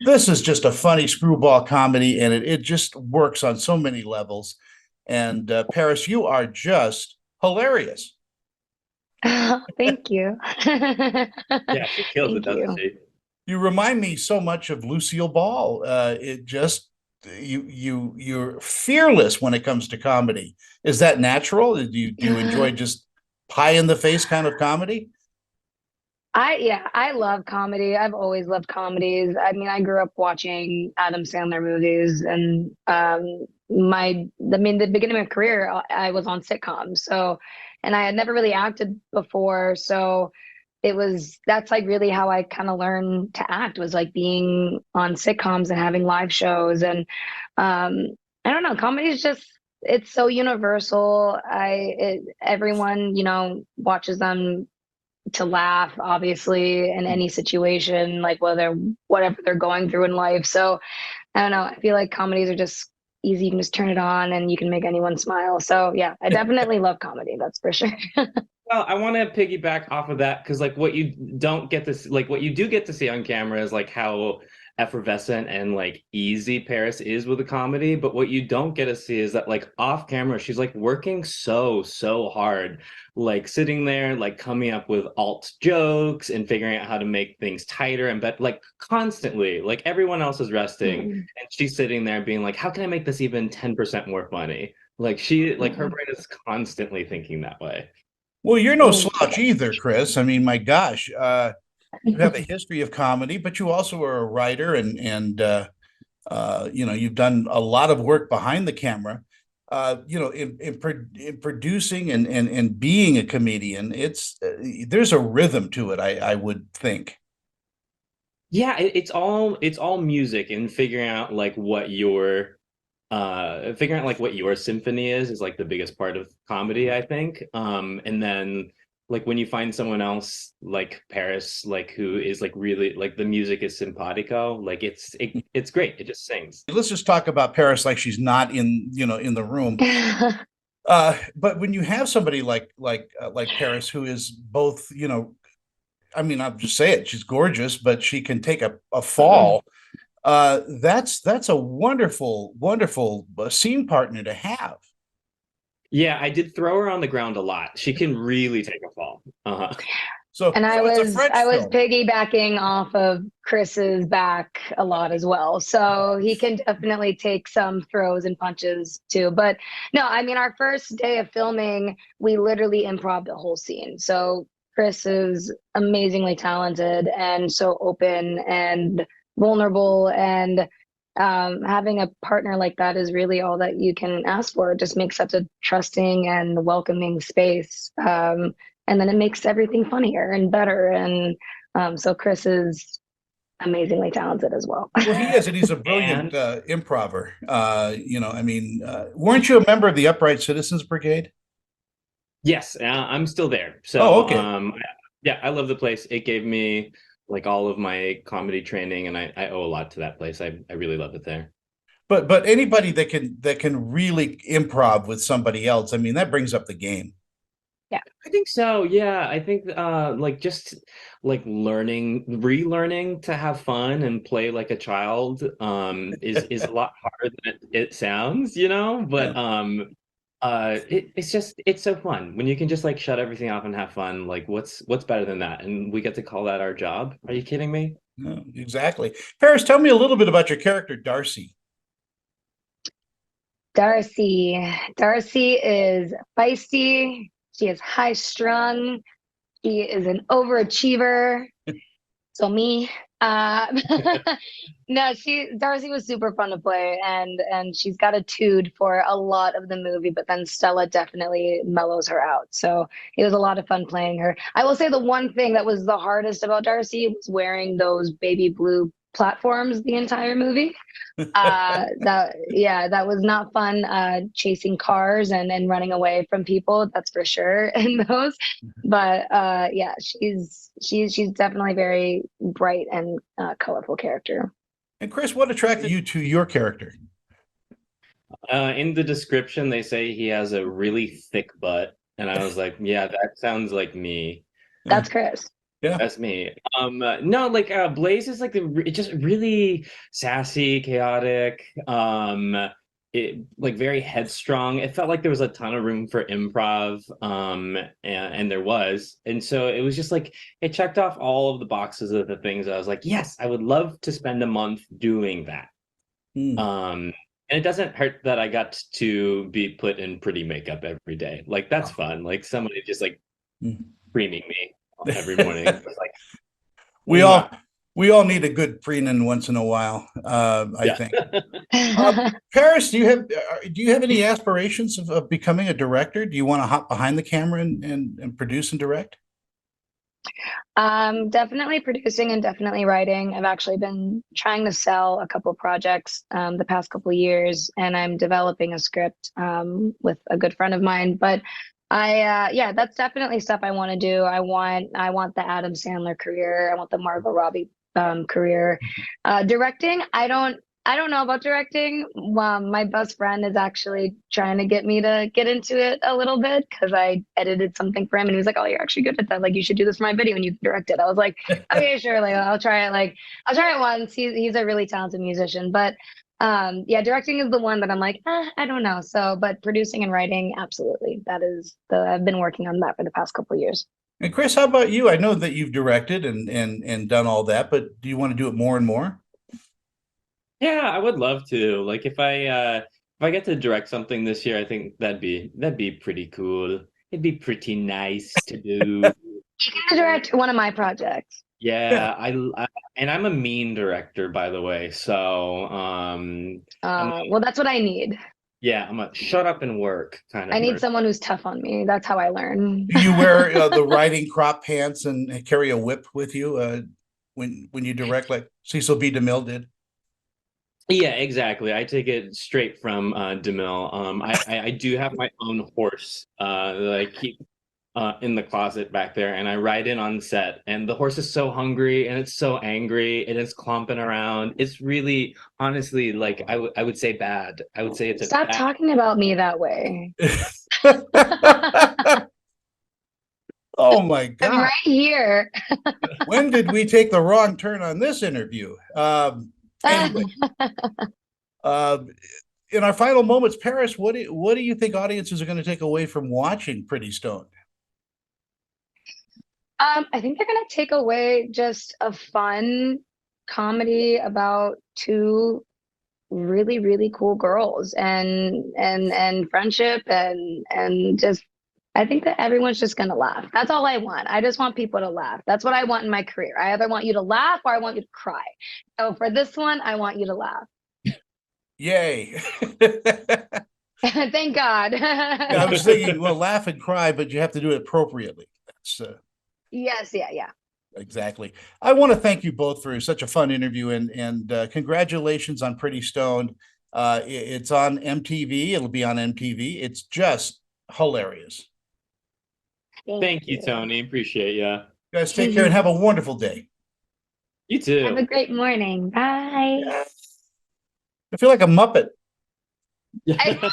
this is just a funny screwball comedy, and it just works on so many levels. And Paris, you are just hilarious. Thank you. Yeah, she kills it, Thank doesn't you. she? You remind me so much of Lucille Ball. It just you're fearless when it comes to comedy. Is that natural? Do you enjoy just pie in the face kind of comedy? Yeah, I love comedy. I've always loved comedies. I mean, I grew up watching Adam Sandler movies and the beginning of my career I was on sitcoms. So and I had never really acted before, so that's like really how I kind of learned to act was like being on sitcoms and having live shows and um I don't know, comedy is just it's so universal. Everyone, watches them to laugh, obviously, in any situation, like whatever they're going through in life. So I don't know. I feel like comedies are just easy. You can just turn it on and you can make anyone smile. So yeah, I definitely love comedy. That's for sure. Well, I want to piggyback off of that because like what you don't get to see, like what you do get to see on camera is like how effervescent and like easy Paris is with a comedy, but what you don't get to see is that like off camera she's like working so hard, like sitting there like coming up with alt jokes and figuring out how to make things tighter and but like constantly like everyone else is resting Mm, and she's sitting there being like how can I make this even 10% more funny? Like she like her mm, brain is constantly thinking that way. Well, you're no mm. slouch either, Chris. I mean, my gosh, you have a history of comedy, but you also are a writer, and you've done a lot of work behind the camera. In producing and being a comedian, there's a rhythm to it. I would think. Yeah, it's all music and figuring out like what your figuring out like what your symphony is like the biggest part of comedy, I think. And then like when you find someone else like Paris, like who is like really like the music is simpatico, like it's great. It just sings. Let's just talk about Paris like she's not in the room. But when you have somebody like Paris, who is both, I mean, I'll just say it, she's gorgeous, but she can take a fall. That's a wonderful scene partner to have. Yeah, I did throw her on the ground a lot. She can really take a fall. Uh-huh. So, And I so it's a was French I was film. piggybacking off of Chris's back a lot as well. So he can definitely take some throws and punches too. But no, I mean our first day of filming, we literally improv the whole scene. So Chris is amazingly talented and so open and vulnerable and having a partner like that is really all that you can ask for. It just makes such a trusting and welcoming space. And then it makes everything funnier and better. And so Chris is amazingly talented as well. Well, he is, and he's a brilliant And improver. I mean, weren't you a member of the Upright Citizens Brigade? yes, I'm still there. Oh, So, okay. yeah, I love the place. It gave me like all of my comedy training, and I owe a lot to that place. I really love it there. But anybody that can really improv with somebody else, I mean, that brings up the game. Yeah. I think so. Yeah, I think like just like relearning to have fun and play like a child is a lot harder than it sounds, you know? Yeah. But it's just it's so fun when you can just like shut everything off and have fun. Like what's better than that? And we get to call that our job. Are you kidding me? No, exactly. Paris, tell me a little bit about your character, Darcy. Darcy. Darcy is feisty. She is high strung. She is an overachiever. So me. Uh, no, Darcy was super fun to play, and she's got a tude for a lot of the movie, but then Stella definitely mellows her out. So it was a lot of fun playing her. I will say the one thing that was the hardest about Darcy was wearing those baby blue platforms the entire movie. That was not fun, chasing cars and running away from people, that's for sure in those. But yeah, she's definitely very bright and colorful character. And Chris, what attracted you to your character? In the description, they say he has a really thick butt, and I was like, yeah, that sounds like me. That's Chris. Yeah. That's me. No, like Blaze is like just really sassy, chaotic, it like very headstrong. It felt like there was a ton of room for improv, and there was. And so it was just like it checked off all of the boxes of the things I was like, yes, I would love to spend a month doing that. Mm. And it doesn't hurt that I got to be put in pretty makeup every day. Like that's fun. Like somebody just like Mm. creaming me every morning. It's like we all we all need a good preening once in a while. I think. Paris, do you have any aspirations of becoming a director? Do you want to hop behind the camera and produce and direct? Definitely producing and definitely writing. I've actually been trying to sell a couple projects the past couple of years, and I'm developing a script with a good friend of mine. But yeah, that's definitely stuff I want to do. I want the Adam Sandler career. I want the Margot Robbie career. Directing, I don't know about directing. My best friend is actually trying to get me to get into it a little bit because I edited something for him and he was like, "Oh, you're actually good at that. Like, you should do this for my video and you can direct it." I was like, "Okay, sure. Like, I'll try it. Like, I'll try it once." He's a really talented musician, but yeah, directing is the one that I'm like, I don't know. So, but producing and writing, absolutely. That is I've been working on that for the past couple of years. And Chris, how about you? I know that you've directed and done all that, but do you want to do it more and more? Yeah, I would love to. Like if I get to direct something this year, I think that'd be pretty cool. It'd be pretty nice to do. You can direct one of my projects. Yeah, and I'm a mean director, by the way. So Well, that's what I need. yeah, I'm a shut up and work kind I of need person. someone who's tough on me. That's how I learn. Do you wear the riding crop pants and carry a whip with you when you direct, like Cecil B. DeMille did? Yeah, exactly. I take it straight from DeMille. I do have my own horse that I keep in the closet back there, and I ride in on set. And the horse is so hungry and it's so angry and it's clomping around. It's really, honestly, like I would say bad. I would say it's a Stop bad. talking about me that way. Oh my I'm God. right here. When did we take the wrong turn on this interview? Anyway, in our final moments, Paris, what do you think audiences are going to take away from watching Pretty Stoned? I think they're gonna take away just a fun comedy about two really, really cool girls and friendship and just I think that everyone's just gonna laugh. That's all I want. I just want people to laugh. That's what I want in my career. I either want you to laugh or I want you to cry. So for this one, I want you to laugh. Yay. Thank God. I was thinking, well, laugh and cry, but you have to do it appropriately. That's Yes, yeah. exactly. I want to thank you both for such a fun interview and congratulations on Pretty Stoned. It's on MTV. It'll be on MTV. It's just hilarious. Thank you, Tony. Appreciate you. You guys take care and have a wonderful day. You too. Have a great morning. Bye. I feel like a Muppet. Yeah.